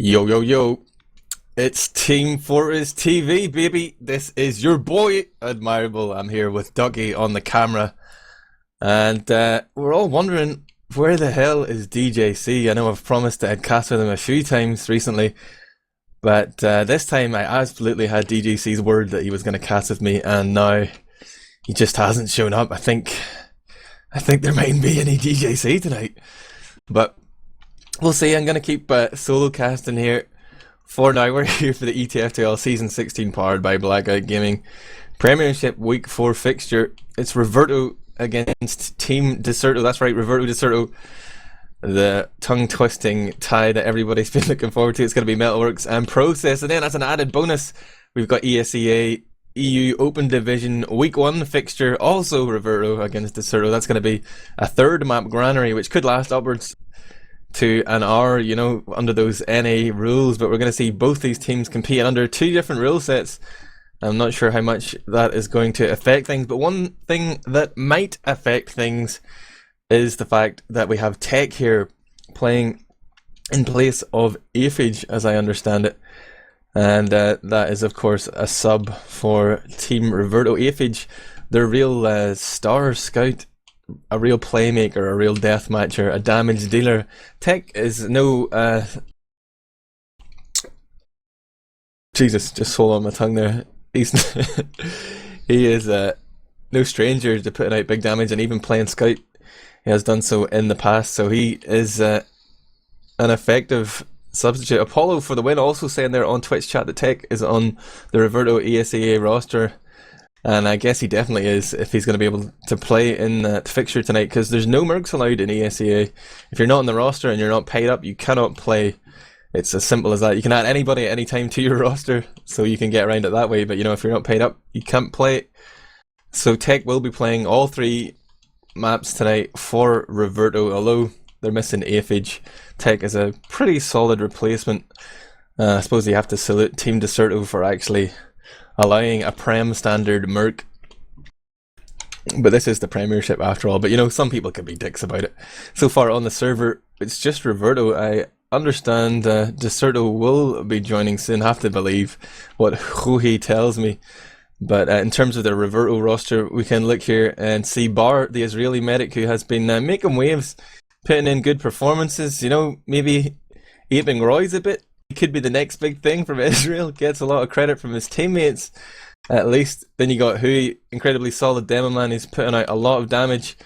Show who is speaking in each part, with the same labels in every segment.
Speaker 1: Yo, yo, yo. It's Team Fortress TV, baby. This is your boy, Admirable. I'm here with Ducky on the camera. And we're all wondering, where the hell is DJC? I know I've promised that I'd cast with him a few times recently. But this time I absolutely had DJC's word that he was going to cast with me. And now he just hasn't shown up. I think there mightn't be any DJC tonight. But we'll see. I'm going to keep solo casting here for now. We're here for the ETF2L Season 16 powered by Blackout Gaming Premiership Week 4 fixture. It's Reverto against Team Decerto. That's right, Reverto Decerto. The tongue-twisting tie that everybody's been looking forward to. It's going to be Metalworks and Process. And then as an added bonus, we've got ESEA EU Open Division Week 1 fixture. Also Reverto against Decerto. That's going to be a third map granary, which could last upwards to an hour, you know, under those NA rules. But we're going to see both these teams compete under two different rule sets. I'm not sure how much that is going to affect things, but one thing that might affect things is the fact that we have Tech here playing in place of Aphage, as I understand it. And that is, of course, a sub for Team Reverto. Aphage, their real star scout, a real playmaker, a real deathmatcher, a damage dealer. Tech is no... Jesus, just hold on my tongue there. He is no stranger to putting out big damage and even playing scout. He has done so in the past, so he is an effective substitute. Apollo for the win, also saying there on Twitch chat that Tech is on the Reverto ESEA roster, and I guess he definitely is if he's going to be able to play in that fixture tonight, because there's no mercs allowed in ESEA. If you're not on the roster and you're not paid up, you cannot play. It's as simple as that. You can add anybody at any time to your roster, so you can get around it that way, but you know, if you're not paid up, you can't play. So Tech will be playing all three maps tonight for Reverto, although they're missing Aphage. Tech is a pretty solid replacement. I suppose you have to salute Team Decerto for actually allowing a Prem standard merc. But this is the Premiership after all. But you know, some people can be dicks about it. So far on the server, it's just Reverto. I understand Decerto will be joining soon. Have to believe what Huhi tells me. But in terms of the Reverto roster, we can look here and see Bar, the Israeli medic, who has been making waves, putting in good performances. You know, maybe aping Roy's a bit. He could be the next big thing from Israel. Gets a lot of credit from his teammates, at least. Then you got Hui, incredibly solid demo man. He's putting out a lot of damage.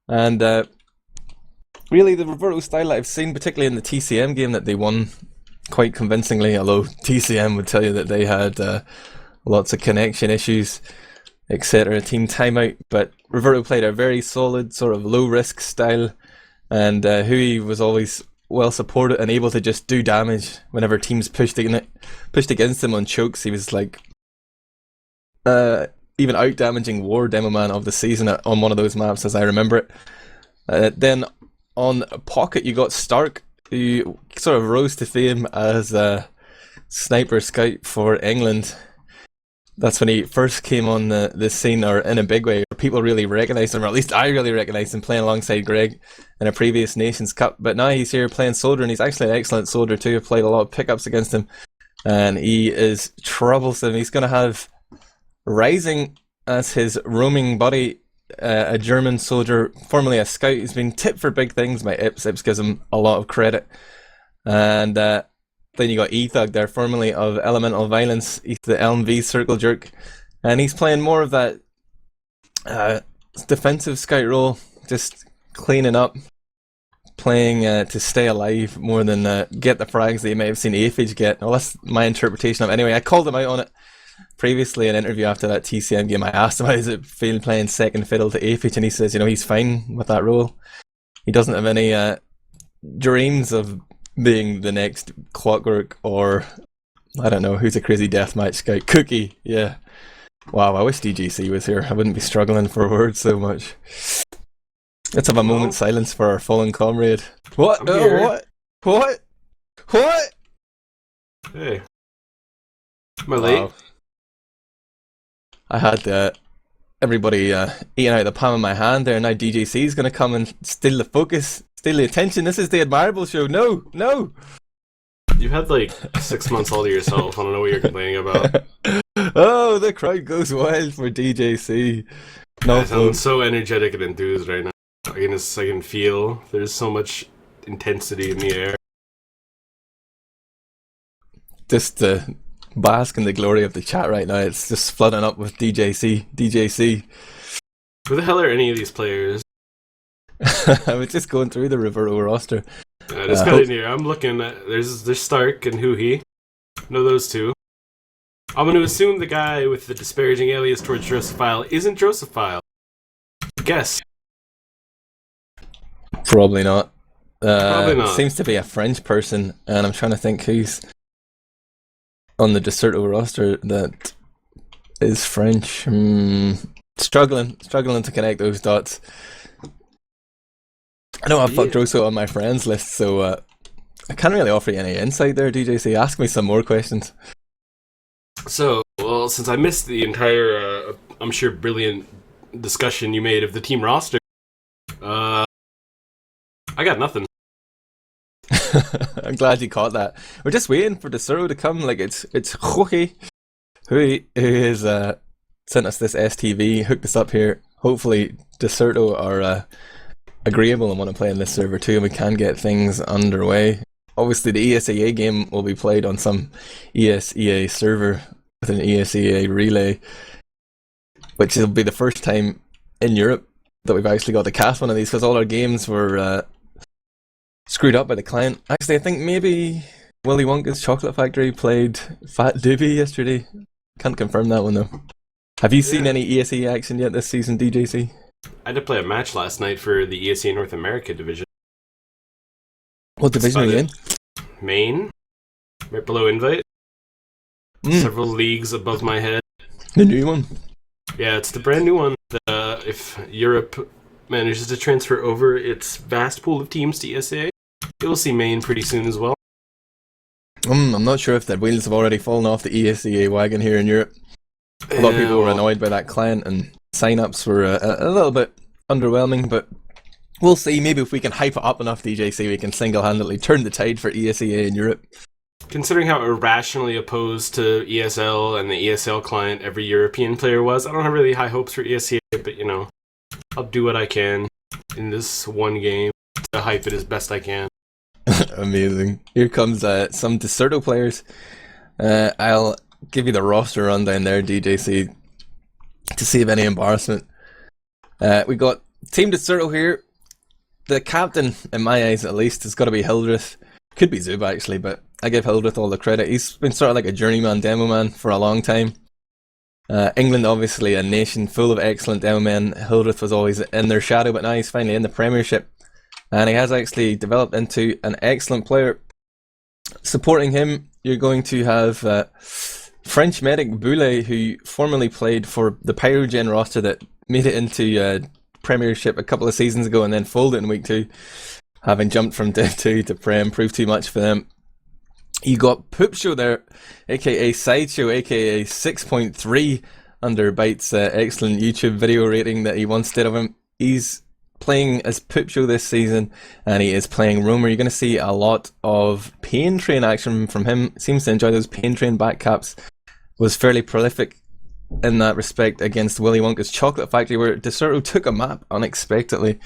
Speaker 1: And really, the Reverto style that I've seen, particularly in the TCM game that they won quite convincingly, although TCM would tell you that they had lots of connection issues, etc. Team timeout, but Reverto played a very solid sort of low risk style, and Hui was always well supported and able to just do damage whenever teams pushed against him on chokes. He was like even out damaging War Demo Man of the season on one of those maps, as I remember it. Then on Pocket you got Stark, who sort of rose to fame as a sniper scout for England. That's when he first came on the scene, or in a big way. People really recognised him, or at least I really recognised him playing alongside Greg in a previous Nations Cup. But now he's here playing Soldier, and he's actually an excellent Soldier too. I've played a lot of pickups against him, and he is troublesome. He's going to have Rising as his roaming buddy, a German soldier, formerly a scout. He's been tipped for big things by Ips. Ips gives him a lot of credit. And then you got Ethug there, formerly of Elemental Violence. He's the LMV Circle Jerk. And he's playing more of that defensive scout role, just cleaning up, playing to stay alive more than get the frags that you may have seen Aphage get. Well, that's my interpretation of it. Anyway, I called him out on it previously in an interview after that TCM game. I asked him how does it feel playing second fiddle to Aphage, and he says, you know, he's fine with that role. He doesn't have any dreams of being the next Clockwork, or I don't know, who's a crazy deathmatch scout. Cookie, yeah. Wow, I wish DGC was here. I wouldn't be struggling for words so much. Let's have a moment's silence for our fallen comrade. What? What?
Speaker 2: Hey. Am I late?
Speaker 1: Wow. I had everybody eating out the palm of my hand there. Now DGC is going to come and steal the focus, steal the attention. This is the Admirable show. No, no.
Speaker 2: You had like 6 months all to yourself. I don't know what you're complaining about.
Speaker 1: Oh, the crowd goes wild for DJC. No
Speaker 2: I sound
Speaker 1: flow.
Speaker 2: so energetic and enthused right now. I can feel there's so much intensity in the air.
Speaker 1: Just to bask in the glory of the chat right now. It's just flooding up with DJC.
Speaker 2: Who the hell are any of these players?
Speaker 1: I was just going through the Reverto roster.
Speaker 2: I just got in here. I'm looking at there's Stark and Huhi. Know those two. I'm going to assume the guy with the disparaging alias towards Drosophile isn't Drosophile. Guess.
Speaker 1: Probably not.
Speaker 2: Probably not.
Speaker 1: Seems to be a French person, and I'm trying to think who's on the Decerto roster that is French. Struggling to connect those dots. I know I've fucked Droso on my friends list, so I can't really offer you any insight there, DJC. Ask me some more questions.
Speaker 2: So, well, since I missed the entire, I'm sure, brilliant discussion you made of the team roster, I got nothing.
Speaker 1: I'm glad you caught that. We're just waiting for Decerto to come. Like it's Ducky who is sent us this STV, hooked us up here. Hopefully Decerto are agreeable and want to play in this server too, and we can get things underway. Obviously the ESEA game will be played on some ESEA server with an ESEA relay, which will be the first time in Europe that we've actually got to cast one of these, because all our games were screwed up by the client. Actually, I think maybe Willy Wonka's Chocolate Factory played Fat Doobie yesterday. Can't confirm that one though. Have you seen any ESE action yet this season, DJC?
Speaker 2: I had to play a match last night for the ESE North America division.
Speaker 1: What division are you in?
Speaker 2: Maine, right below Invite. Several leagues above my head.
Speaker 1: The new one?
Speaker 2: Yeah, it's the brand new one. If Europe manages to transfer over its vast pool of teams to ESA, you'll see Maine pretty soon as well.
Speaker 1: I'm not sure if the wheels have already fallen off the ESEA wagon here in Europe. A lot of people were annoyed by that client, and sign-ups were a little bit underwhelming, but we'll see. Maybe if we can hype it up enough, DJC, we can single-handedly turn the tide for ESEA in Europe.
Speaker 2: Considering how irrationally opposed to ESL and the ESL client every European player was, I don't have really high hopes for ESEA, but you know, I'll do what I can in this one game to hype it as best I can.
Speaker 1: Amazing. Here comes some Decerto players. I'll give you the roster rundown there, DJC, to save any embarrassment. We got Team Decerto here. The captain, in my eyes at least, has got to be Hildreth. Could be Zub actually, but I give Hildreth all the credit. He's been sort of like a journeyman demo man for a long time. England, obviously a nation full of excellent demo men. Hildreth was always in their shadow, but now he's finally in the Premiership. And he has actually developed into an excellent player. Supporting him, you're going to have French medic Boulet, who formerly played for the Pyrogen roster that made it into Premiership a couple of seasons ago and then folded in week 2, having jumped from Div 2 to Prem, proved too much for them. You got Poop Show there, aka Sideshow, aka 6.3 under Byte's excellent YouTube video rating that he once did of him. He's playing as Poop Show this season, and he is playing Roamer. You're going to see a lot of Pain Train action from him. Seems to enjoy those Pain Train backcaps. Was fairly prolific in that respect against Willy Wonka's Chocolate Factory, where Decerto took a map unexpectedly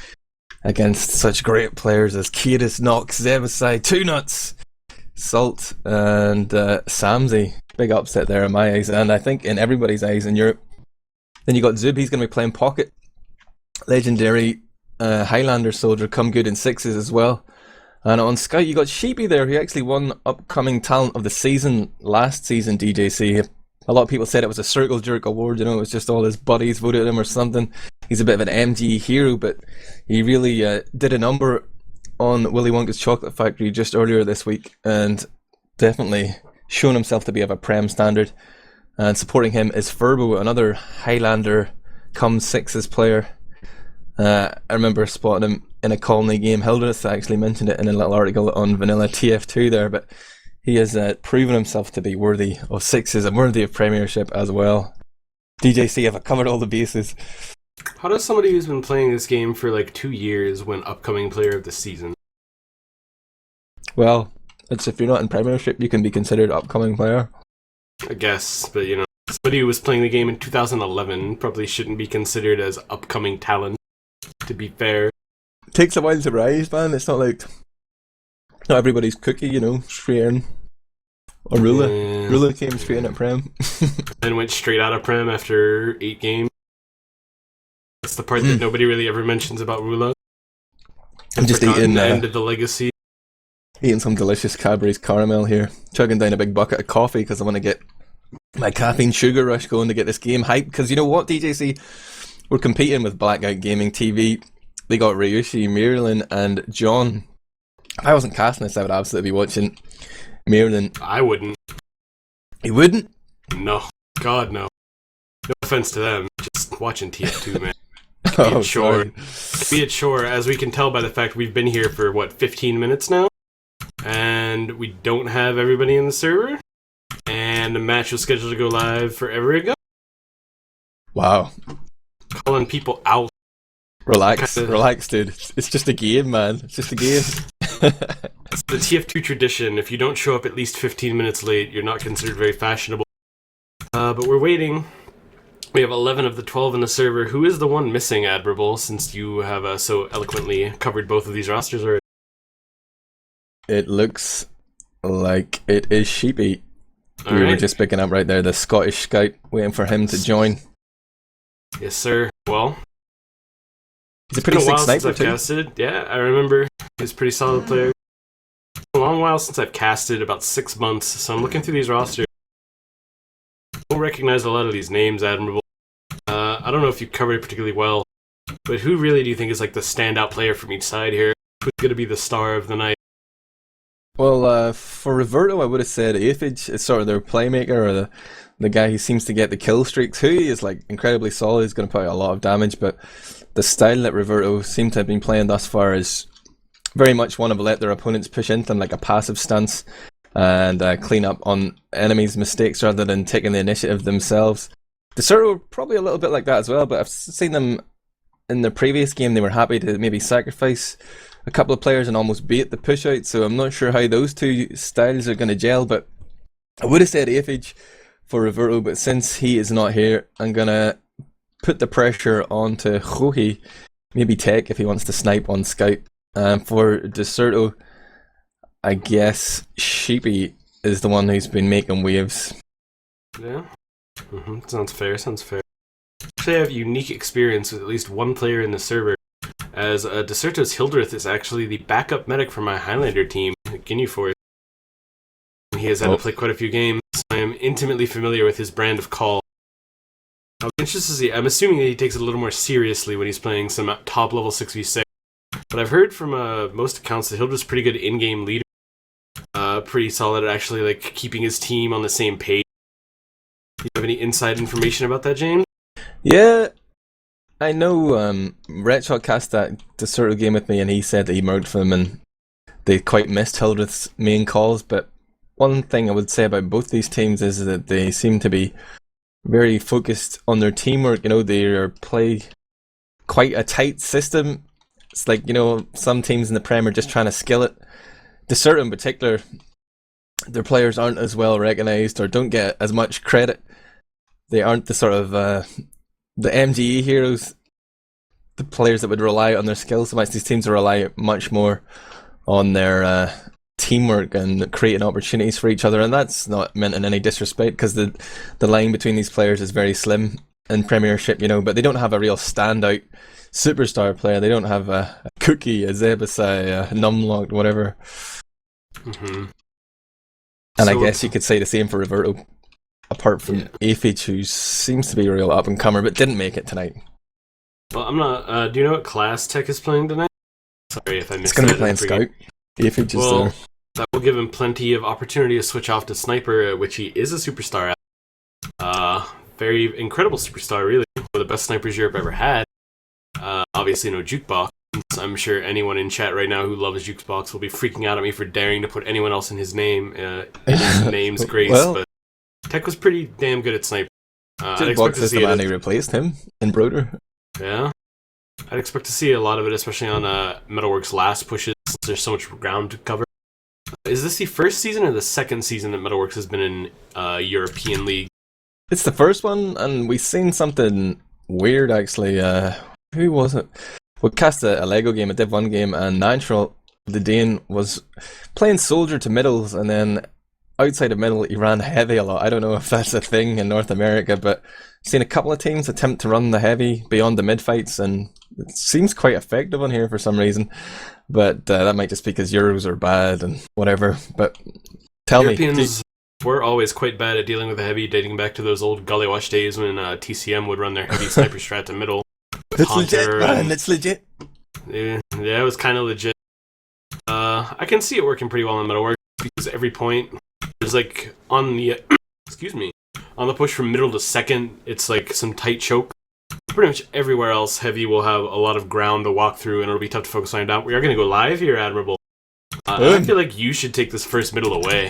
Speaker 1: against such great players as Kiedis, Nox, Zebasai, Two Nuts, Salt, and Samsey. Big upset there in my eyes, and I think in everybody's eyes in Europe. Then you got Zub, he's going to be playing Pocket. Legendary Highlander soldier, come good in 6s as well. And on Scout you got Sheepy there, who actually won Upcoming Talent of the Season last season, DJC. A lot of people said it was a circle jerk award, you know, it was just all his buddies voted him or something. He's a bit of an MG hero, but he really did a number on Willy Wonka's Chocolate Factory just earlier this week, and definitely shown himself to be of a Prem standard. And supporting him is Furbo, another Highlander come 6s player. I remember spotting him in a Colony game. Hildreth actually mentioned it in a little article on Vanilla TF2 there, but he has proven himself to be worthy of 6s and worthy of Premiership as well. DJC, have I covered all the bases?
Speaker 2: How does somebody who's been playing this game for like 2 years win Upcoming Player of the Season?
Speaker 1: Well, It's if you're not in Premiership, you can be considered upcoming player.
Speaker 2: I guess, but you know, somebody who was playing the game in 2011 probably shouldn't be considered as upcoming talent, to be fair.
Speaker 1: Takes a while to rise, man. It's not like not everybody's cookie, you know, straight in. Or Rula.
Speaker 2: Yeah.
Speaker 1: Rula came straight in at Prem.
Speaker 2: And went straight out of Prem after 8 games. That's the part that nobody really ever mentions about Rula.
Speaker 1: I'm just eating
Speaker 2: the end of the legacy.
Speaker 1: Eating some delicious Cadbury's caramel here. Chugging down a big bucket of coffee because I want to get my caffeine sugar rush going to get this game hyped. Because you know what, DJC? We're competing with Blackout Gaming TV. They got Ryushi, Mirlin, and John. If I wasn't casting this, I would absolutely be watching Mirlin.
Speaker 2: I wouldn't.
Speaker 1: You wouldn't?
Speaker 2: No. God, no. No offense to them. Just watching TF2, man. Be it sure, as we can tell by the fact we've been here for, 15 minutes now? And we don't have everybody in the server? And the match was scheduled to go live forever ago?
Speaker 1: Wow.
Speaker 2: Calling people out.
Speaker 1: Relax, dude. It's just a game, man. It's just a game.
Speaker 2: It's the TF2 tradition. If you don't show up at least 15 minutes late, you're not considered very fashionable. But we're waiting. We have 11 of the 12 in the server. Who is the one missing, Admirable, since you have so eloquently covered both of these rosters already?
Speaker 1: It looks like it is Sheepy.
Speaker 2: All
Speaker 1: We
Speaker 2: right.
Speaker 1: were just picking up right there, the Scottish scout, waiting for him to join.
Speaker 2: Yes, sir. Well,
Speaker 1: He's a pretty
Speaker 2: it's been a
Speaker 1: sick
Speaker 2: while since
Speaker 1: sniper
Speaker 2: I've
Speaker 1: too.
Speaker 2: casted. Yeah, I remember. He's a pretty solid player. It's been a long while since I've casted, about 6 months, so I'm looking through these rosters. I don't recognize a lot of these names, Admirable. I don't know if you covered it particularly well, but who really do you think is like the standout player from each side here? Who's going to be the star of the night?
Speaker 1: Well, for Reverto, I would have said Aphage is sort of their playmaker, or the guy who seems to get the kill streaks. Who is like incredibly solid, he's going to put out a lot of damage, but the style that Reverto seem to have been playing thus far is very much one of let their opponents push into them like a passive stance and clean up on enemies' mistakes rather than taking the initiative themselves. Decerto probably a little bit like that as well, but I've seen them in the previous game, they were happy to maybe sacrifice a couple of players and almost bait the push out, so I'm not sure how those two styles are going to gel, but I would have said Aphage for Reverto, but since he is not here, I'm going to put the pressure onto Johi, maybe Tech if he wants to snipe on Scout. For Decerto, I guess Sheepy is the one who's been making waves.
Speaker 2: Yeah. Sounds fair. Actually, I have unique experience with at least one player in the server, as Decerto's Hildreth is actually the backup medic for my Highlander team, Guinea Force. He has had to play quite a few games, so I am intimately familiar with his brand of call. I'll be interested to see. I'm assuming that he takes it a little more seriously when he's playing some top level 6v6. But I've heard from most accounts that Hildreth's pretty good in-game leader. Pretty solid at actually like keeping his team on the same page. Do you have any inside information about that, James?
Speaker 1: Yeah, I know Red Shot cast that Decerto game with me and he said that he murked for them and they quite missed Hildreth's main calls, but one thing I would say about both these teams is that they seem to be very focused on their teamwork. You know, they play quite a tight system. It's like, you know, some teams in the Prem are just trying to skill it. Decerto in particular, their players aren't as well recognised or don't get as much credit. They aren't the sort of the MGE heroes, the players that would rely on their skills so much. These teams rely much more on their teamwork and creating opportunities for each other, and that's not meant in any disrespect because the line between these players is very slim in Premiership, you know, but they don't have a real standout superstar player. They don't have a Cookie, a Zebasai, a Numlocked, whatever. And I guess you could say the same for Reverto, apart from Aphage, who seems to be a real up-and-comer, but didn't make it tonight.
Speaker 2: Well, I'm not... do you know what class Tech is playing tonight? Sorry if I missed
Speaker 1: It's going to be playing Scout. Aphage is there.
Speaker 2: That will give him plenty of opportunity to switch off to Sniper, which he is a superstar at. Very incredible superstar, really. One of the best snipers Europe ever had. Obviously no Jukebox. I'm sure anyone in chat right now who loves Jukebox will be freaking out at me for daring to put anyone else in his name. In his name's grace, but Tech was pretty damn good at Sniper.
Speaker 1: Jukebox is the man who replaced him in Broder.
Speaker 2: Yeah. I'd expect to see a lot of it, especially on Metalworks' last pushes, since there's so much ground to cover. Is this the first season or the second season that Metalworks has been in European League?
Speaker 1: It's the first one, and we've seen something weird actually. Who was it? We cast a Lego game, a Div 1 game, and Natural, the Dane, was playing soldier to middles, and then outside of middle he ran heavy a lot. I don't know if that's a thing in North America, but I've seen a couple of teams attempt to run the heavy beyond the mid fights, and it seems quite effective on here for some reason. But that might just be because Euros are bad and whatever. But tell
Speaker 2: Europeans were always quite bad at dealing with the heavy, dating back to those old Gullywash days when TCM would run their heavy sniper strat to middle.
Speaker 1: It's legit, man. It's legit.
Speaker 2: Yeah, it was kind of legit. I can see it working pretty well in Metalworks because every point there's like on the excuse me, on the push from middle to second, it's like some tight choke. Pretty much everywhere else, heavy will have a lot of ground to walk through, and it'll be tough to focus on down. We are going to go live here, Admirable. I feel like you should take this first middle away.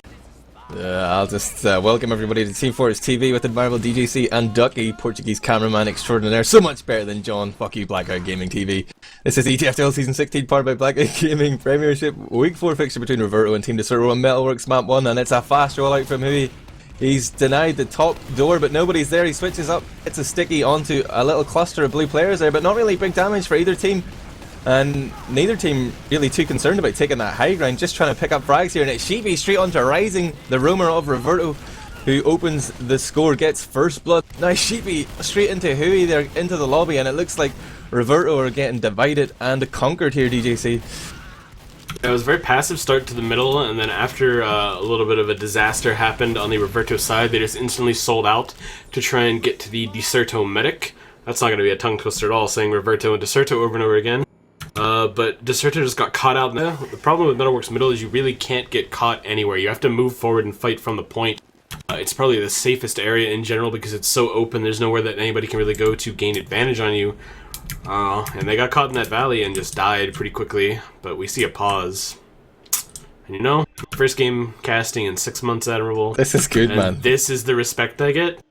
Speaker 1: I'll just welcome everybody to teamfortress.tv with Admirable, DJC, and Ducky, Portuguese cameraman extraordinaire. So much better than John. Fuck you, Blackout Gaming TV. This is ETF2L Season 16, powered by Blackout Gaming Premiership. Week 4 fixture between Reverto and Team Decerto on Metalworks Map 1, and it's a fast rollout from Hui. He's denied the top door, but nobody's there. He switches up, hits a sticky onto a little cluster of blue players there, but not really big damage for either team. And neither team really too concerned about taking that high ground, just trying to pick up frags here. And it's Sheepy straight onto Rising, the roamer of Reverto, who opens the score, gets first blood. Now Sheepy straight into Hui there, into the lobby, and it looks like Reverto are getting divided and conquered here, DJC.
Speaker 2: It was a very passive start to the middle, and then after a little bit of a disaster happened on the Reverto side, they just instantly sold out to try and get to the Decerto medic. That's not going to be a tongue twister at all, saying Reverto and Decerto over and over again. But Decerto just got caught out. The problem with Metalworks middle is you really can't get caught anywhere. You have to move forward and fight from the point. It's probably the safest area in general because it's so open. There's nowhere that anybody can really go to gain advantage on you. And they got caught in that valley and just died pretty quickly. But we see a pause. And you know, first game casting in 6 months, Admirable.
Speaker 1: This is good, man.
Speaker 2: This is the respect I get.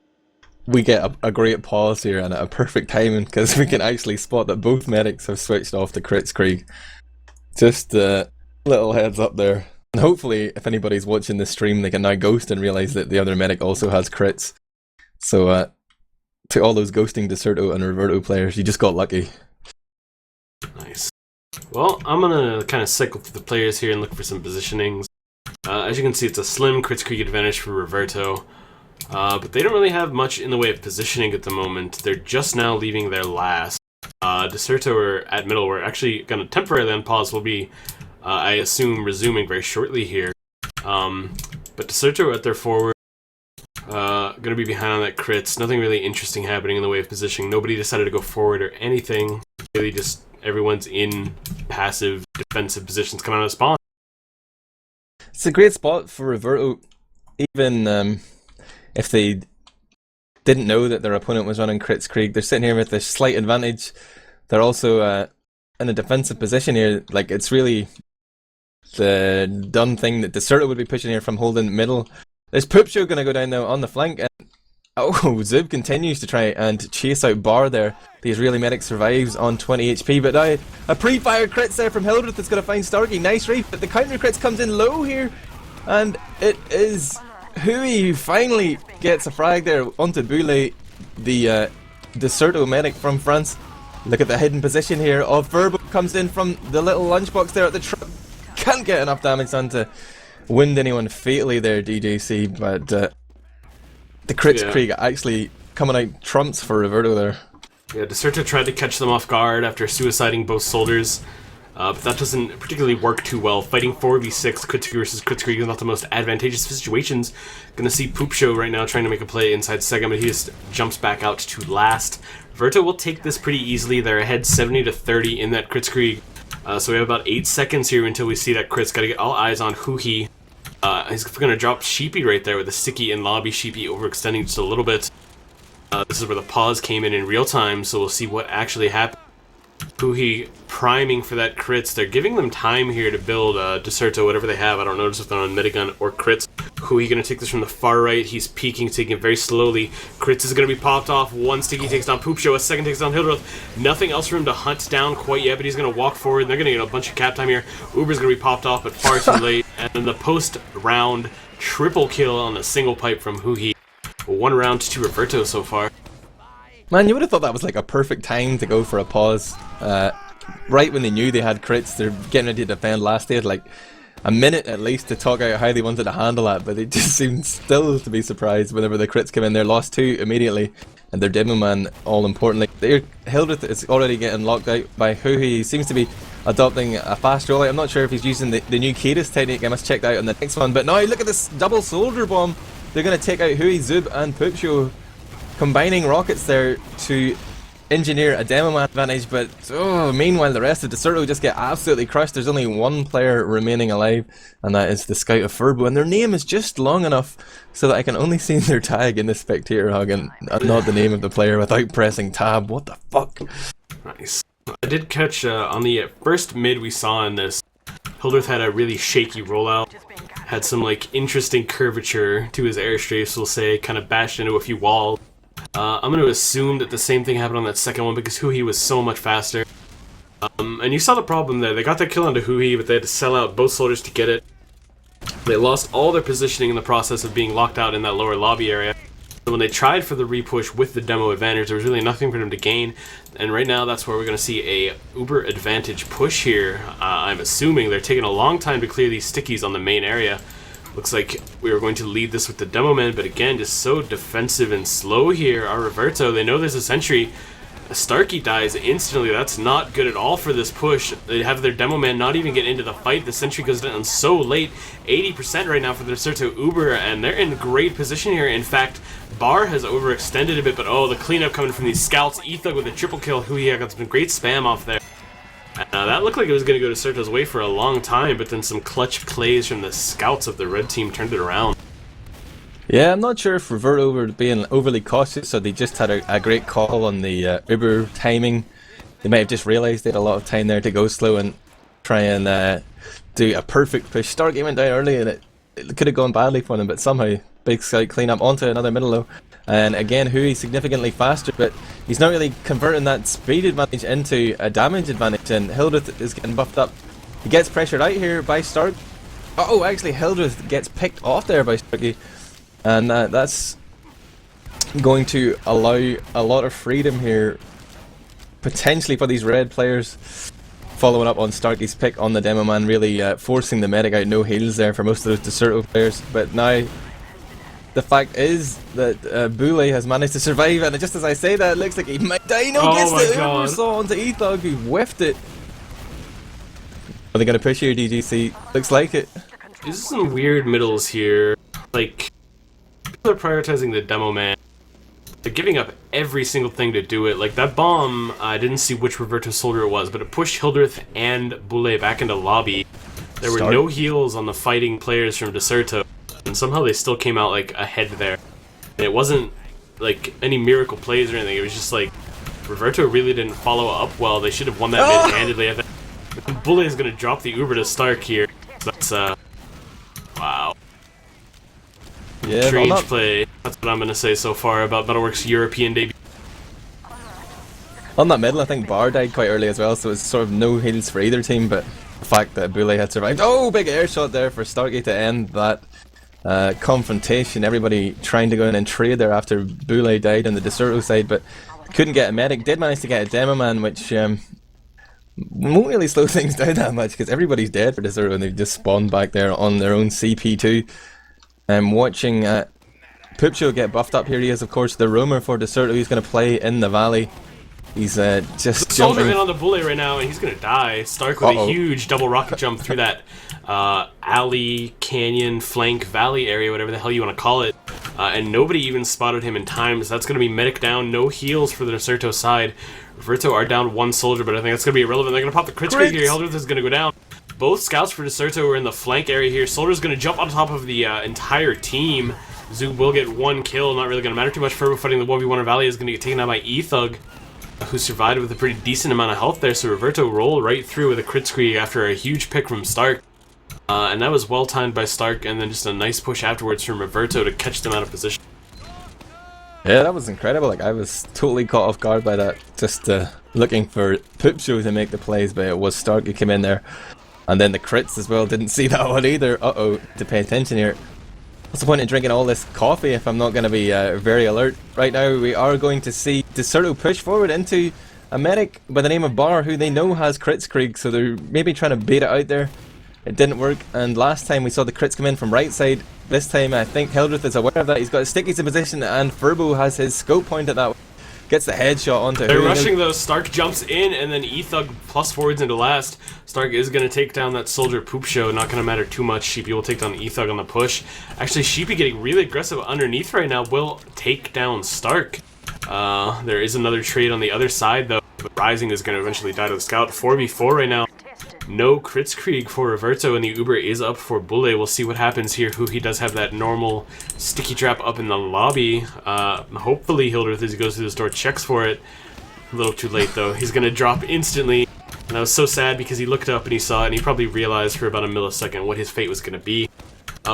Speaker 1: We get a great pause here and a perfect timing because we can actually spot that both medics have switched off to Kritzkrieg. Just a little heads up there. And hopefully, if anybody's watching this stream, they can now ghost and realise that the other medic also has crits. So, to all those ghosting Decerto and Reverto players, you just got lucky.
Speaker 2: Nice. Well, I'm gonna kind of cycle through the players here and look for some positionings. As you can see, it's a slim Kritzkrieg advantage for Reverto. But they don't really have much in the way of positioning at the moment. They're just now leaving their last. Decerto are at middle. We're actually going to temporarily unpause. We'll be, I assume, resuming very shortly here. But Decerto are at their forward. Going to be behind on that crits. Nothing really interesting happening in the way of positioning. Nobody decided to go forward or anything. Really just everyone's in passive defensive positions coming out of spawn.
Speaker 1: It's a great spot for Reverto. Even if they didn't know that their opponent was running Kritzkrieg, they're sitting here with this slight advantage. They're also in a defensive position here. Like, it's really the done thing that Decerto would be pushing here from holding middle. There's Poop Show going to go down now on the flank. And Zub continues to try and chase out Bar there. The Israeli medic survives on 20 HP, but now a pre-fire crits there from Hildreth that's going to find Starkey. Nice reef, but the counter crits comes in low here. And it is Hui who finally gets a frag there onto Boulay, the Decerto medic from France. Look at the hidden position here of Verbo, comes in from the little lunchbox there at the truck. Can't get enough damage done to wound anyone fatally there, DJC, but the Kritzkrieg actually coming out trumps for Reverto there.
Speaker 2: Yeah, Decerto tried to catch them off guard after suiciding both soldiers. But that doesn't particularly work too well. Fighting 4v6, Kritzkrieg versus Kritzkrieg is not the most advantageous situations. Gonna see Poop Show right now trying to make a play inside second, but he just jumps back out to last. Verto will take this pretty easily. They're ahead 70 to 30 in that Kritzkrieg. So we have about 8 seconds here until we see that Kritz. Gotta get all eyes on Hui. He's gonna drop Sheepy right there with a sticky in lobby. Sheepy overextending just a little bit. This is where the pause came in real time, so we'll see what actually happened. Hui priming for that crits. They're giving them time here to build Decerto, whatever they have. I don't notice if they're on Minigun or crits. Hui gonna take this from the far right. He's peeking, taking it very slowly. Crits is gonna be popped off. One sticky takes down Poop Show, a second takes down Hildreth. Nothing else for him to hunt down quite yet, but he's gonna walk forward. And they're gonna get a bunch of cap time here. Uber's gonna be popped off, but far too late. And then the post-round triple kill on a single pipe from Huhi. 1 round to Reverto so far.
Speaker 1: Man, you would have thought that was like a perfect time to go for a pause. Right when they knew they had crits, they're getting ready to defend last. They had like a minute at least to talk out how they wanted to handle that, but they just seemed still to be surprised whenever the crits came in. They lost 2 immediately, and their demo man, all importantly. Their Hildreth is already getting locked out by Huhi. He seems to be adopting a fast rollout. I'm not sure if he's using the new Cadis technique. I must check that out on the next one. But now look at this double soldier bomb. They're going to take out Huhi, Zub, and Poopshow, combining rockets there to engineer a demo man advantage. But meanwhile, the rest of Decerto just get absolutely crushed. There's only one player remaining alive, and that is the Scout of Furbo. And their name is just long enough so that I can only see their tag in the spectator hug and not the name of the player without pressing tab. What the fuck?
Speaker 2: Nice. I did catch on the first mid we saw in this, Hildreth had a really shaky rollout. Had some like interesting curvature to his airstrafes, we'll say, kind of bashed into a few walls. I'm going to assume that the same thing happened on that second one because Huhi was so much faster. And you saw the problem there. They got that kill onto Huhi, but they had to sell out both soldiers to get it. They lost all their positioning in the process of being locked out in that lower lobby area. So when they tried for the repush with the demo advantage, there was really nothing for them to gain. And right now, that's where we're going to see a uber advantage push here. I'm assuming they're taking a long time to clear these stickies on the main area. Looks like we are going to lead this with the demo man, but again, just so defensive and slow here. Our Reverto, they know there's a sentry. Starkey dies instantly. That's not good at all for this push. They have their demo man not even get into the fight. The sentry goes down so late. 80% right now for the Decerto Uber, and they're in great position here. In fact, Bar has overextended a bit, but the cleanup coming from these scouts. Ethug with a triple kill. Huhi got some great spam off there. That looked like it was going to go to Decerto's way for a long time, but then some clutch plays from the scouts of the red team turned it around.
Speaker 1: Yeah, I'm not sure if Reverto were being overly cautious, or they just had a great call on the Uber timing. They might have just realised they had a lot of time there to go slow and try and do a perfect push. Starkey went down early and it could have gone badly for them, but somehow big scout clean up onto another middle low. And again, Hui's significantly faster, but he's not really converting that speed advantage into a damage advantage, and Hildreth is getting buffed up. He gets pressured out here by Stark. Oh, actually Hildreth gets picked off there by Starkey, and that's going to allow a lot of freedom here, potentially for these red players. Following up on Starkey's pick on the demo man, really forcing the medic out, no heals there for most of those Decerto players, but now the fact is that Boule has managed to survive, and just as I say that, it looks like he might die. No, gets the Uber saw onto Ethug, who whiffed it. Are they going to push here, DGC? Looks like it.
Speaker 2: There's some weird middles here. Like, people are prioritizing the demo man. They're giving up every single thing to do it. Like, that bomb, I didn't see which Reverto soldier it was, but it pushed Hildreth and Boule back into lobby. There were no heals on the fighting players from Decerto, and somehow they still came out like ahead there. And it wasn't like any miracle plays or anything. It was just like Reverto really didn't follow up well. They should have won that mid-handedly. I think Boule is going to drop the Uber to Stark here. That's wow.
Speaker 1: Yeah,
Speaker 2: strange play. That's what I'm going to say so far about Metalworks' European debut.
Speaker 1: On that middle, I think Bar died quite early as well, so it's sort of no heals for either team, but the fact that Boule had survived. Oh, big air shot there for Starkey to end that confrontation. Everybody trying to go in and trade there after Boule died on the Decerto side, but couldn't get a medic. Did manage to get a demo man, which won't really slow things down that much because everybody's dead for Decerto and they've just spawned back there on their own CP2. I'm watching Poopshow get buffed up here. He is, of course, the roamer for Decerto. He's going to play in the valley. He's just
Speaker 2: soldier
Speaker 1: jumping
Speaker 2: in on the Boule right now, and he's going to die. Stark with a huge double rocket jump through that alley, canyon, flank, valley area, whatever the hell you want to call it. And nobody even spotted him in time, so that's going to be medic down. No heals for the Decerto side. Reverto are down one soldier, but I think that's going to be irrelevant. They're going to pop the crit screen here. Hildreth is going to go down. Both scouts for Decerto are in the flank area here. Soldier's going to jump on top of the entire team. Zug will get one kill, not really going to matter too much. Furbo fighting the 1v1 Valley is going to get taken out by Ethug, who survived with a pretty decent amount of health there. So Reverto rolled right through with a crit screen after a huge pick from Stark. And that was well timed by Stark, and then just a nice push afterwards from Reverto to catch them out of position.
Speaker 1: Yeah, that was incredible. Like, I was totally caught off guard by that. Just looking for Poopshow to make the plays, but it was Stark who came in there And then the crits as well, didn't see that one either. Uh-oh, to pay attention here. What's the point in drinking all this coffee if I'm not going to be very alert? Right now we are going to see Decerto push forward into a medic by the name of Bar, who they know has crits Krieg, so they're maybe trying to bait it out there. It didn't work, and last time we saw the crits come in from right side. This time I think Hildreth is aware of that. He's got his stickies in position, and Furbo has his scope pointed that way. Gets the headshot onto
Speaker 2: They're rushing though. Stark jumps in, and then E-Thug plus forwards into last. Stark is going to take down that soldier poop show. Not going to matter too much. Sheepy will take down E-Thug on the push. Actually, Sheepy getting really aggressive underneath right now will take down Stark. There is another trade on the other side though. But Rising is going to eventually die to the scout. 4v4 right now. No crits Krieg for Reverto, and the Uber is up for Bulle. We'll see what happens here. Who he does have that normal sticky trap up in the lobby. Hopefully Hildreth, as he goes through this door, checks for it. A little too late though. He's gonna drop instantly. And I was so sad because he looked up and he saw it, and he probably realized for about a millisecond what his fate was gonna be.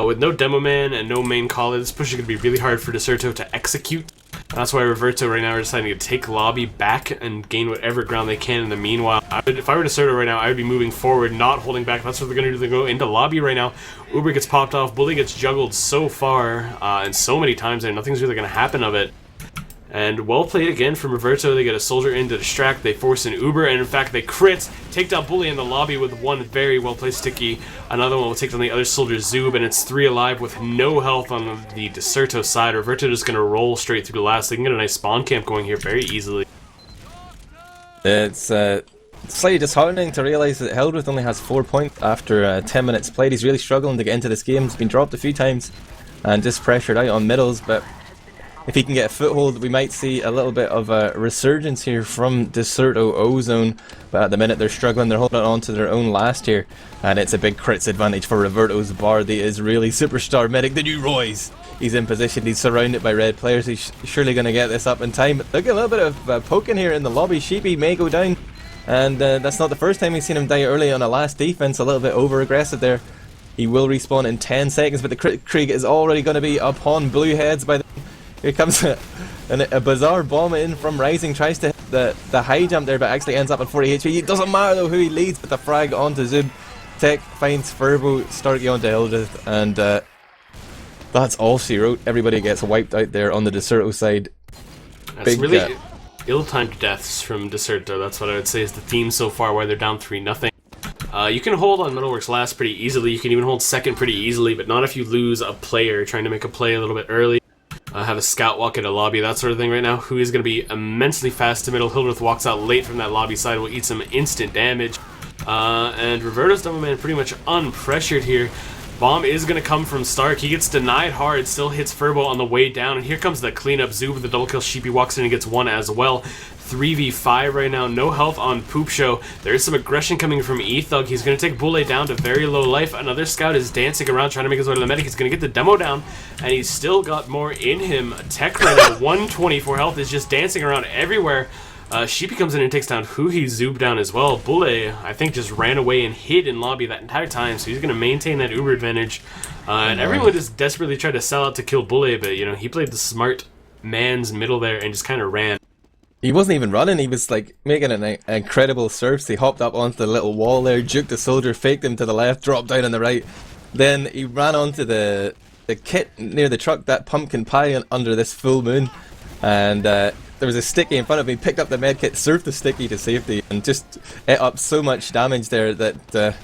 Speaker 2: With no demo man and no main caller, this push is gonna be really hard for Decerto to execute. That's why Reverto right now are deciding to take lobby back and gain whatever ground they can in the meanwhile. If I were Decerto right now, I would be moving forward, not holding back. That's what they're going to do. They go into lobby right now. Uber gets popped off. Bully gets juggled so far and so many times there. Nothing's really going to happen of it. And well played again from Reverto. They get a soldier in to distract. They force an Uber, and in fact they crit. Take down Bully in the lobby with one very well placed sticky. Another one will take down the other soldier Zoob, and it's 3 alive with no health on the Decerto side. Reverto just going to roll straight through the last. They can get a nice spawn camp going here very easily.
Speaker 1: It's slightly disheartening to realise that Hildreth only has 4 points after 10 minutes played. He's really struggling to get into this game. He's been dropped a few times and just pressured out on middles, but if he can get a foothold, we might see a little bit of a resurgence here from Decerto Ozone. But at the minute they're struggling, they're holding on to their own last here. And it's a big crits advantage for Reverto's Bard. He is really superstar medic, the new Royce. He's in position, he's surrounded by red players. He's surely going to get this up in time. Look at a little bit of poking here in the lobby. Sheepy may go down. And that's not the first time we've seen him die early on a last defense. A little bit over aggressive there. He will respawn in 10 seconds, but the crit Krieg is already going to be upon blue heads by the... Here comes a bizarre bomb in from Rising, tries to hit the high jump there, but actually ends up at 40 HP. It doesn't matter though who he leads with the frag onto Zub. Tech finds Furbo, Starkey onto Hildreth, and that's all she wrote. Everybody gets wiped out there on the Decerto side.
Speaker 2: That's really ill-timed deaths from Decerto. That's what I would say is the theme so far, where they're down 3-0. You can hold on Metalworks last pretty easily. You can even hold second pretty easily, but not if you lose a player trying to make a play a little bit early. Have a scout walk at a lobby, that sort of thing right now. Who is going to be immensely fast to middle. Hildreth walks out late from that lobby side, will eat some instant damage. And Reverto's Double Man pretty much unpressured here. Bomb is going to come from Stark. He gets denied hard, still hits Furbo on the way down. And here comes the cleanup. Zoob with the double kill. Sheepy walks in and gets one as well. 3v5 right now, no health on Poop Show. There is some aggression coming from E-Thug. He's going to take Bulle down to very low life. Another scout is dancing around trying to make his way to the medic. He's going to get the demo down, and he's still got more in him. Tech right now, 124 health, is just dancing around everywhere. Sheepy comes in and takes down Who he zoobed down as well. Bulle, I think, just ran away and hid in lobby that entire time, so he's going to maintain that Uber advantage. And everyone just desperately tried to sell out to kill Bulle, but, you know, he played the smart man's middle there and just kind of ran.
Speaker 1: He wasn't even running, he was like making an incredible surf. He hopped up onto the little wall there, juked the soldier, faked him to the left, dropped down on the right. Then he ran onto the kit near the truck, that pumpkin pie under this full moon. And there was a sticky in front of me, picked up the medkit, surfed the sticky to safety, and just ate up so much damage there that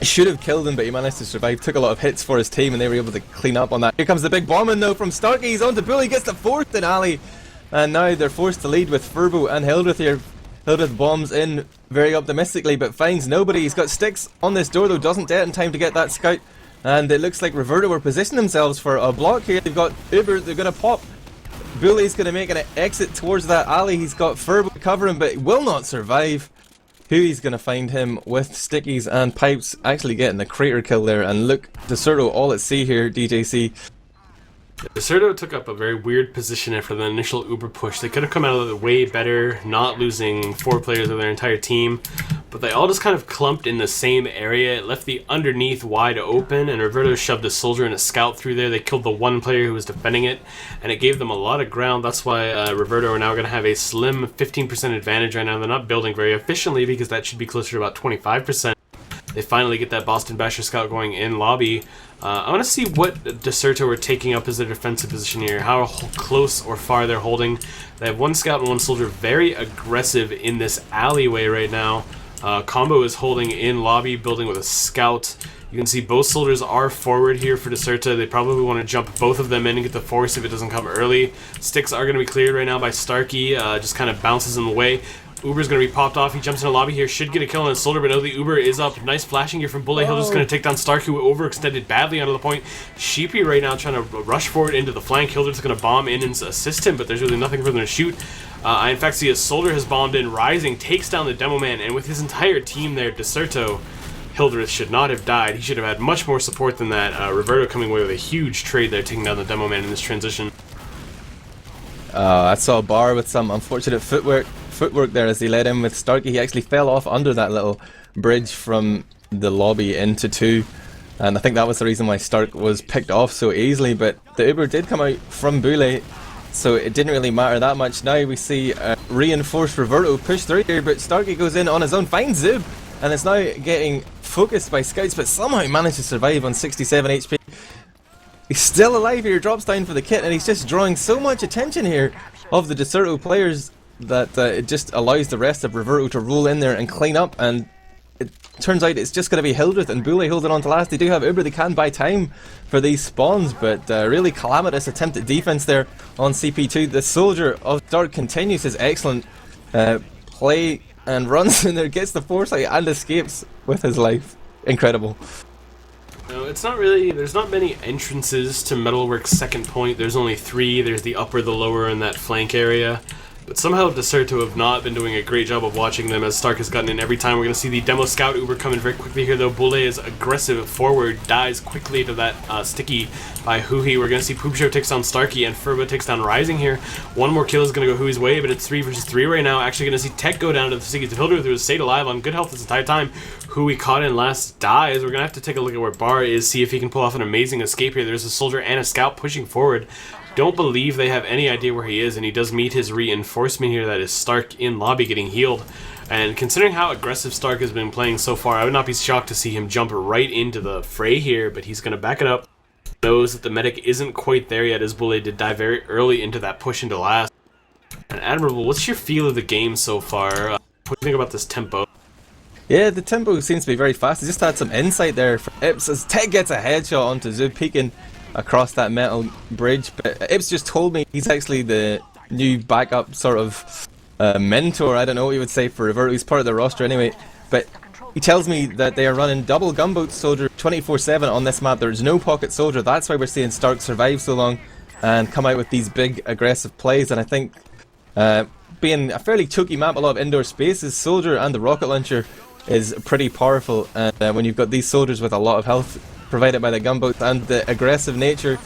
Speaker 1: should have killed him, but he managed to survive. Took a lot of hits for his team and they were able to clean up on that. Here comes the big bomb in though from Starkey, he's onto Bully, gets the fourth in alley. And now they're forced to lead with Furbo and Hildreth here. Hildreth bombs in very optimistically, but finds nobody. He's got sticks on this door though, doesn't get in time to get that scout. And it looks like Reverto are positioning themselves for a block here. They've got Uber, they're going to pop. Bully's going to make an exit towards that alley. He's got Furbo covering, but he will not survive. Huey's going to find him with stickies and pipes, actually getting the crater kill there. And look, Decerto all at sea here, DJC.
Speaker 2: Decerto took up a very weird position after the initial Uber push. They could have come out of it way better, not losing 4 players of their entire team, but they all just kind of clumped in the same area. It left the underneath wide open, and Reverto shoved a soldier and a scout through there. They killed the one player who was defending it, and it gave them a lot of ground. That's why Reverto are now going to have a slim 15% advantage right now. They're not building very efficiently because that should be closer to about 25%. They finally get that Boston Basher Scout going in lobby. I want to see what Decerto are taking up as their defensive position here, how close or far they're holding. They have one Scout and one Soldier very aggressive in this alleyway right now. Combo is holding in lobby, building with a Scout. You can see both soldiers are forward here for Decerto. They probably want to jump both of them in and get the force if it doesn't come early. Sticks are going to be cleared right now by Starkey. Just kind of bounces in the way. Uber's going to be popped off. He jumps into the lobby here. Should get a kill on his soldier, but no, the Uber is up. Nice flashing here from Bullet. He'll just going to take down Starkey, who overextended badly onto the point. Sheepy right now trying to rush forward into the flank. Hilder's going to bomb in and assist him, but there's really nothing for them to shoot. I in fact see a soldier has bombed in. Rising takes down the Demo Man, and with his entire team there, Decerto, Hildreth should not have died. He should have had much more support than that. Reverto coming away with a huge trade there, taking down the Demo Man in this transition.
Speaker 1: I saw Bar with some unfortunate footwork there as he led in with Starkey. He actually fell off under that little bridge from the lobby into 2. And I think that was the reason why Stark was picked off so easily. But the Uber did come out from Boule, so it didn't really matter that much. Now we see reinforced Reverto push through here, but Starkey goes in on his own, finds Zub, and it's now getting focused by scouts, but somehow managed to survive on 67 HP. He's still alive here, drops down for the kit, and he's just drawing so much attention here of the Decerto players that it just allows the rest of Reverto to roll in there and clean up, and it turns out it's just going to be Hildreth and Boule holding on to last. They do have Uber, they can buy time for these spawns, but really calamitous attempt at defense there on CP2. The Soldier of Dark continues his excellent play and runs in there, gets the foresight and escapes with his life. Incredible.
Speaker 2: No, it's not really, there's not many entrances to Metalworks' second point. There's only 3. There's the upper, the lower, and that flank area. But somehow Decerto have not been doing a great job of watching them as Stark has gotten in every time. We're going to see the Demo Scout Uber coming very quickly here, though. Boule is aggressive forward, dies quickly to that sticky by Huhi. We're going to see Poop Show takes down Starkey, and Furba takes down Rising here. One more kill is going to go Hui's way, but it's 3 versus 3 right now. Actually going to see Tech go down to the Sticky to Hildreth, who has stayed alive on good health this entire time. Hui caught in last dies. We're going to have to take a look at where Bar is, see if he can pull off an amazing escape here. There's a Soldier and a Scout pushing forward. Don't believe they have any idea where he is, and he does meet his reinforcement here. That is Stark in lobby getting healed. And considering how aggressive Stark has been playing so far, I would not be shocked to see him jump right into the fray here, but he's going to back it up. Knows that the medic isn't quite there yet, as Boule did die very early into that push into last. And Admirable, what's your feel of the game so far? What do you think about this tempo?
Speaker 1: Yeah, the tempo seems to be very fast. He just had some insight there for Ips as Tech gets a headshot onto Zub peeking across that metal bridge, but Ips just told me he's actually the new backup sort of mentor, I don't know what you would say, for Reverto. He's part of the roster anyway, but he tells me that they are running double gunboat soldier 24/7 on this map. There's no pocket soldier, that's why we're seeing Stark survive so long and come out with these big aggressive plays. And I think being a fairly chokey map, a lot of indoor spaces, soldier and the rocket launcher is pretty powerful, and when you've got these soldiers with a lot of health provided by the gunboats and the aggressive nature,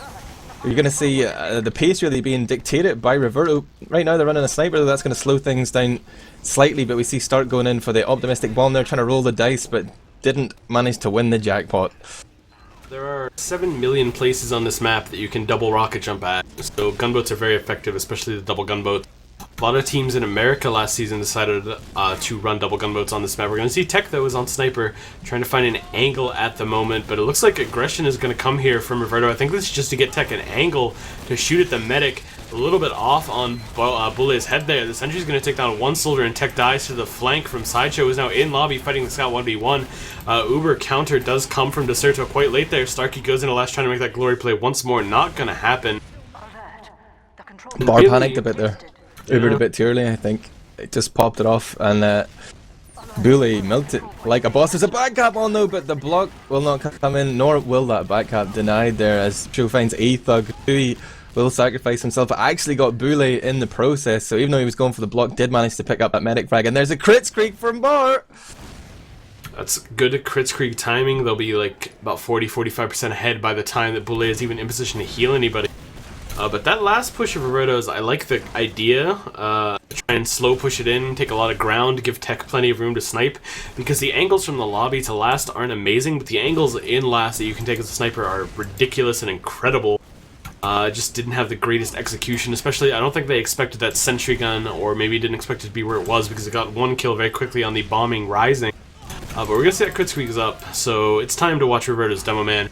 Speaker 1: you're going to see the pace really being dictated by Reverto. Right now they're running a sniper, that's going to slow things down slightly, but we see Stark going in for the optimistic bomb there, trying to roll the dice, but didn't manage to win the jackpot.
Speaker 2: There are 7 million places on this map that you can double rocket jump at, so gunboats are very effective, especially the double gunboats. A lot of teams in America last season decided to run double gunboats on this map. We're going to see Tech, though, is on Sniper, trying to find an angle at the moment, but it looks like aggression is going to come here from Reverto. I think this is just to get Tech an angle to shoot at the medic. A little bit off on Boule's head there. The sentry's going to take down one soldier, and Tech dies to the flank from Sideshow, who is now in lobby fighting the Scout 1v1. Uber counter does come from Decerto quite late there. Starkey goes into last trying to make that glory play once more. Not going to happen.
Speaker 1: Bar panicked a bit there. Ubered a bit too early, I think. It just popped it off, and Boule milked it like a boss. There's a back cap on though, but the block will not come in, nor will that back cap denied there as Joe finds a thug. He will sacrifice himself, but actually got Boule in the process, so even though he was going for the block, did manage to pick up that medic frag, and there's a crit streak from Bar!
Speaker 2: That's good crit streak timing. They'll be like about 40-45% ahead by the time that Boule is even in position to heal anybody. But that last push of Reverto's, I like the idea. Try and slow push it in, take a lot of ground, give Tech plenty of room to snipe, because the angles from the lobby to last aren't amazing, but the angles in last that you can take as a sniper are ridiculous and incredible. Just didn't have the greatest execution, especially I don't think they expected that sentry gun, or maybe didn't expect it to be where it was, because it got one kill very quickly on the bombing Rising. But we're gonna see that crit squeak is up, so it's time to watch Reverto's demo man.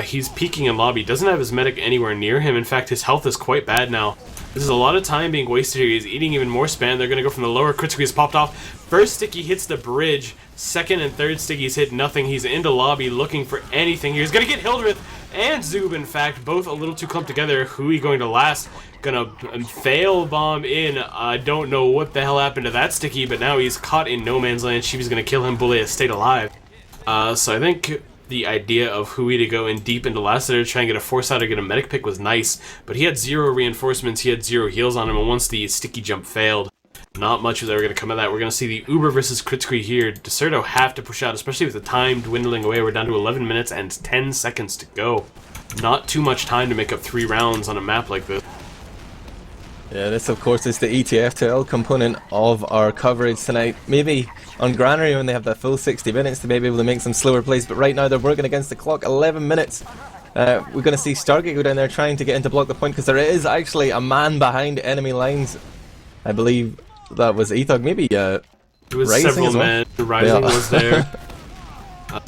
Speaker 2: He's peeking in lobby, doesn't have his medic anywhere near him. In fact, his health is quite bad now. This is a lot of time being wasted here. He's eating even more spam. They're gonna go from the lower. Crit squeak is popped off. First sticky hits the bridge. Second and third stickies hit nothing. He's into lobby looking for anything. He's gonna get Hildreth and Zoob, in fact, both a little too clumped together. Hui going to last. Gonna fail bomb in. I don't know what the hell happened to that sticky, but now he's caught in no man's land. Sheevy's gonna kill him. Bully has stayed alive. So I think the idea of Hui to go in deep into last there to try and get a force out or get a medic pick was nice, but he had 0 reinforcements, he had 0 heals on him, and once the sticky jump failed, not much was ever going to come of that. We're going to see the Uber versus Kritzkrieg here. Decerto have to push out, especially with the time dwindling away. We're down to 11 minutes and 10 seconds to go. Not too much time to make up 3 rounds on a map like this.
Speaker 1: Yeah, this of course is the ETF2L component of our coverage tonight. Maybe on Granary when they have that full 60 minutes to maybe be able to make some slower plays, but right now they're working against the clock, 11 minutes. We're going to see Stargate go down there trying to get in to block the point, because there is actually a man behind enemy lines. I believe that was Ethog, maybe
Speaker 2: it was
Speaker 1: Rising
Speaker 2: several
Speaker 1: as well.
Speaker 2: men. Rising was there.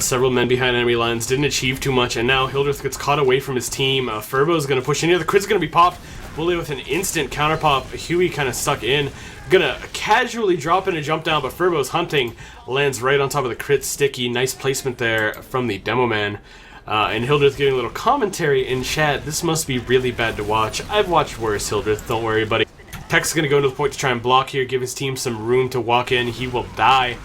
Speaker 2: Several men behind enemy lines, didn't achieve too much, and now Hildreth gets caught away from his team. Furbo's going to push in here. The crit's going to be popped. Bully with an instant counter pop. Huey kind of stuck in. Gonna casually drop in a jump down, but Furbo's hunting. Lands right on top of the crit sticky. Nice placement there from the demo man. And Hildreth getting a little commentary in chat. This must be really bad to watch. I've watched worse, Hildreth. Don't worry, buddy. Tex is going to go into the point to try and block here, give his team some room to walk in. He will die.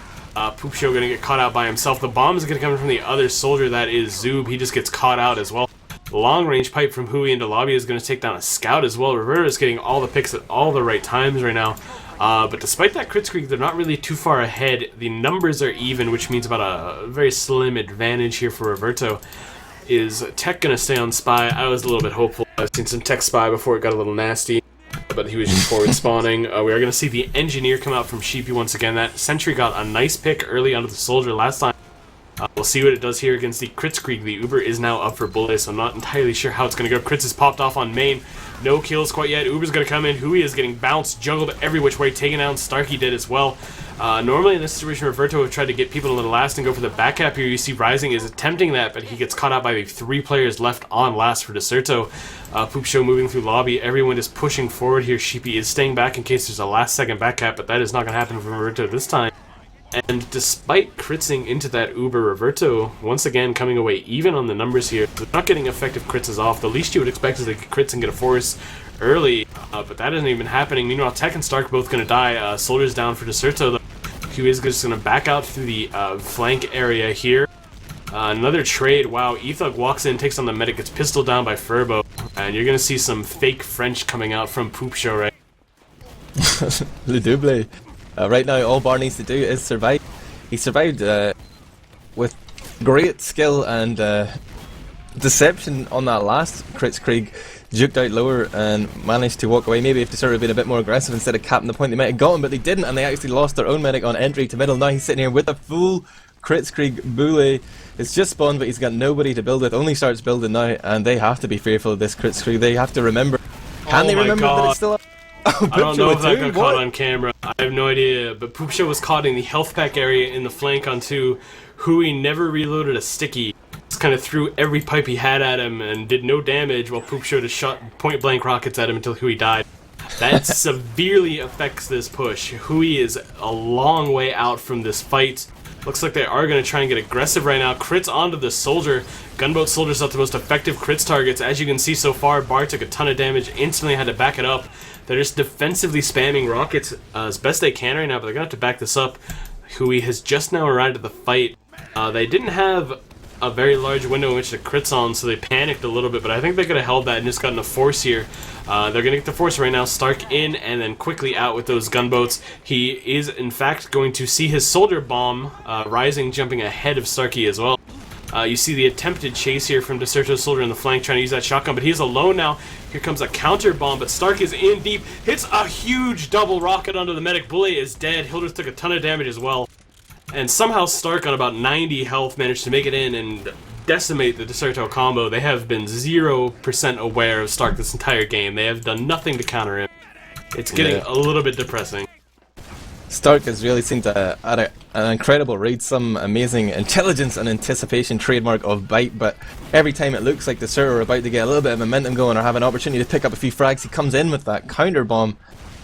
Speaker 2: Poop Show going to get caught out by himself. The bomb is going to come from the other soldier, that is Zoob. He just gets caught out as well. Long range pipe from Hui into lobby is going to take down a scout as well. Reverto is getting all the picks at all the right times right now. But despite that crit squeak, they're not really too far ahead. The numbers are even, which means about a very slim advantage here for Reverto. Is Tech going to stay on Spy? I was a little bit hopeful. I've seen some Tech Spy before it got a little nasty, but he was just forward spawning. We are going to see the Engineer come out from Sheepy once again. That Sentry got a nice pick early onto the Soldier last time. We'll see what it does here against the Kritzkrieg. The Uber is now up for Bully, so I'm not entirely sure how it's going to go. Kritz is popped off on main. No kills quite yet. Uber's going to come in. Hui is getting bounced, juggled every which way, taken down. Starkey did as well. Normally in this situation, Reverto have tried to get people to the last and go for the back cap here. You see Rising is attempting that, but he gets caught out by the 3 players left on last for Decerto. Poop Show moving through lobby. Everyone is pushing forward here. Sheepy is staying back in case there's a last second back cap, but that is not going to happen for Reverto this time. And despite critzing into that Uber, Reverto, once again, coming away even on the numbers here. They're not getting effective crits off. The least you would expect is they get crits and get a force early, but that isn't even happening. Meanwhile, Tech and Stark both going to die. Soldiers down for Decerto, though. Q is just going to back out through the flank area here. Another trade. Wow, Ethug walks in, takes on the medic, gets pistol down by Furbo, and you're going to see some fake French coming out from Poop Show, right?
Speaker 1: Le double. Right now, all Bar needs to do is survive. He survived with great skill and deception on that last Kritzkrieg. Juked out lower and managed to walk away. Maybe if they sort of been a bit more aggressive instead of capping the point, they might have got him, but they didn't, and they actually lost their own medic on entry to middle. Now he's sitting here with a full Kritzkrieg Boule. It's just spawned, but he's got nobody to build with. Only starts building now, and they have to be fearful of this Kritzkrieg. They have to remember. Can they remember that it's still up? Oh,
Speaker 2: I don't know if that got caught on camera. I have no idea, but Poop Show was caught in the health pack area in the flank on 2. Hui never reloaded a sticky. Just kind of threw every pipe he had at him and did no damage, while Poop Show just shot point blank rockets at him until Hui died. That severely affects this push. Hui is a long way out from this fight. Looks like they are going to try and get aggressive right now. Crits onto the soldier. Gunboat soldier's not the most effective crits targets. As you can see so far, Bar took a ton of damage, instantly had to back it up. They're just defensively spamming rockets as best they can right now, but they're going to have to back this up. Hui has just now arrived at the fight. They didn't have a very large window in which to crits on, so they panicked a little bit, but I think they could have held that and just gotten a force here. They're going to get the force right now. Stark in and then quickly out with those gunboats. He is, in fact, going to see his soldier bomb, Rising jumping ahead of Starkey as well. You see the attempted chase here from Decerto's soldier in the flank trying to use that shotgun, but he's alone now. Here comes a counter bomb, but Stark is in deep, hits a huge double rocket onto the medic. Bully is dead. Hildreth took a ton of damage as well. And somehow Stark on about 90 health managed to make it in and decimate the Decerto combo. They have been 0% aware of Stark this entire game. They have done nothing to counter him. It's getting a little bit depressing.
Speaker 1: Stark has really seemed to add an incredible read, some amazing intelligence and anticipation trademark of bite, but every time it looks like Decerto are about to get a little bit of momentum going or have an opportunity to pick up a few frags, he comes in with that counter bomb.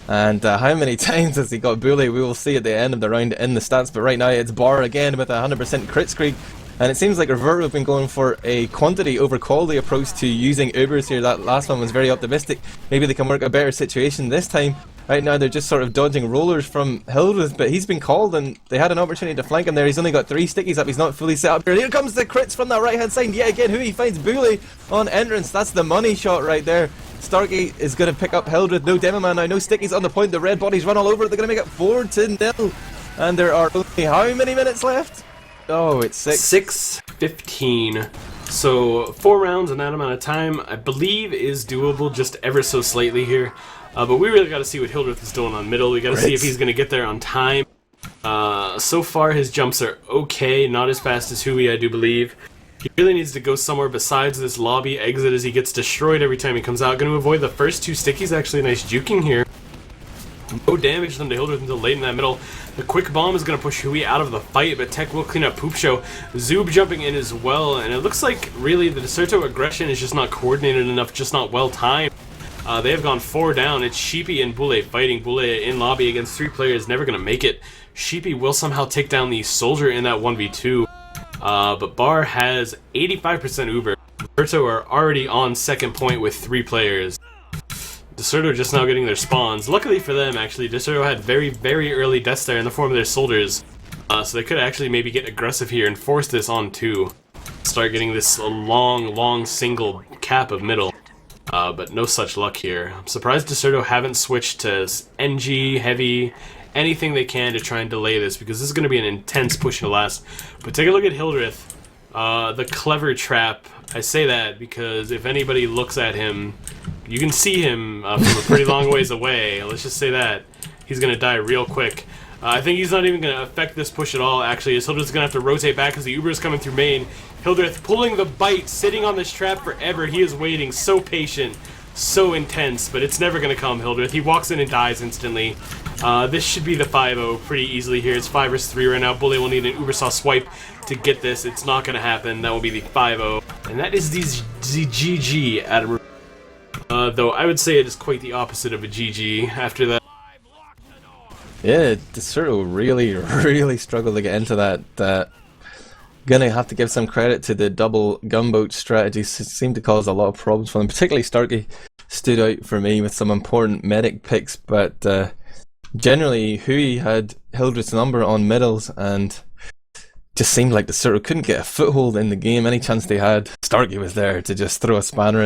Speaker 1: And how many times has he got bully, we will see at the end of the round in the stats, but right now it's Bar again with a 100% crit streak. And it seems like Reverto have been going for a quantity over quality approach to using Ubers here. That last one was very optimistic. Maybe they can work a better situation this time. Right now they're just sort of dodging rollers from Hildreth, but he's been called and they had an opportunity to flank him there. He's only got 3 stickies up, he's not fully set up here. Here comes the crits from that right hand side. Yet again, who he finds bully on entrance. That's the money shot right there. Starkey is going to pick up Hildreth. No demo man now, no stickies on the point. The red bodies run all over it. They're going to make it 4-0. And there are only how many minutes left? Oh, it's
Speaker 2: 6:15. So 4 rounds in that amount of time, I believe, is doable just ever so slightly here. But we really got to see what Hildreth is doing on middle. We got to see if he's going to get there on time. So far his jumps are okay, not as fast as Hui, I do believe. He really needs to go somewhere besides this lobby exit as he gets destroyed every time he comes out. Going to avoid the first 2 stickies. Actually, nice juking here. No damage done to Hildreth until late in that middle. The quick bomb is going to push Hui out of the fight, but Tech will clean up Poop Show. Zoob jumping in as well, and it looks like really the Decerto aggression is just not coordinated enough, just not well timed. They have gone 4 down. It's Sheepy and Boule fighting. Boule in lobby against 3 players, never going to make it. Sheepy will somehow take down the Soldier in that 1v2. But Bar has 85% Uber. Reverto are already on second point with 3 players. Decerto just now getting their spawns. Luckily for them, actually, Decerto had very, very early deaths there in the form of their soldiers. So they could actually maybe get aggressive here and force this on 2. Start getting this long single cap of middle. But no such luck here. I'm surprised Decerto haven't switched to NG, heavy, anything they can to try and delay this, because this is going to be an intense push to last. But take a look at Hildreth. The clever trap. I say that because if anybody looks at him, you can see him from a pretty long ways away. Let's just say that. He's going to die real quick. I think he's not even going to affect this push at all, actually, as Hildreth's going to have to rotate back as the Uber is coming through main. Hildreth pulling the bite, sitting on this trap forever. He is waiting, so patient, so intense, but it's never going to come, Hildreth. He walks in and dies instantly. This should be the 5-0 pretty easily here. It's 5 vs 3 right now. Bully will need an Ubersaw swipe to get this. It's not going to happen. That will be the 5-0. And that is the GG Admirable. Though I would say it is quite the opposite of a GG after that.
Speaker 1: Yeah, Decerto really struggled to get into that. Gonna have to give some credit to the double gunboat strategy. Seemed to cause a lot of problems for them. Particularly Starkey stood out for me with some important medic picks, but generally Hui had Hildreth's number on middles and just seemed like Decerto couldn't get a foothold in the game. Any chance they had, Starkey was there to just throw a spanner in the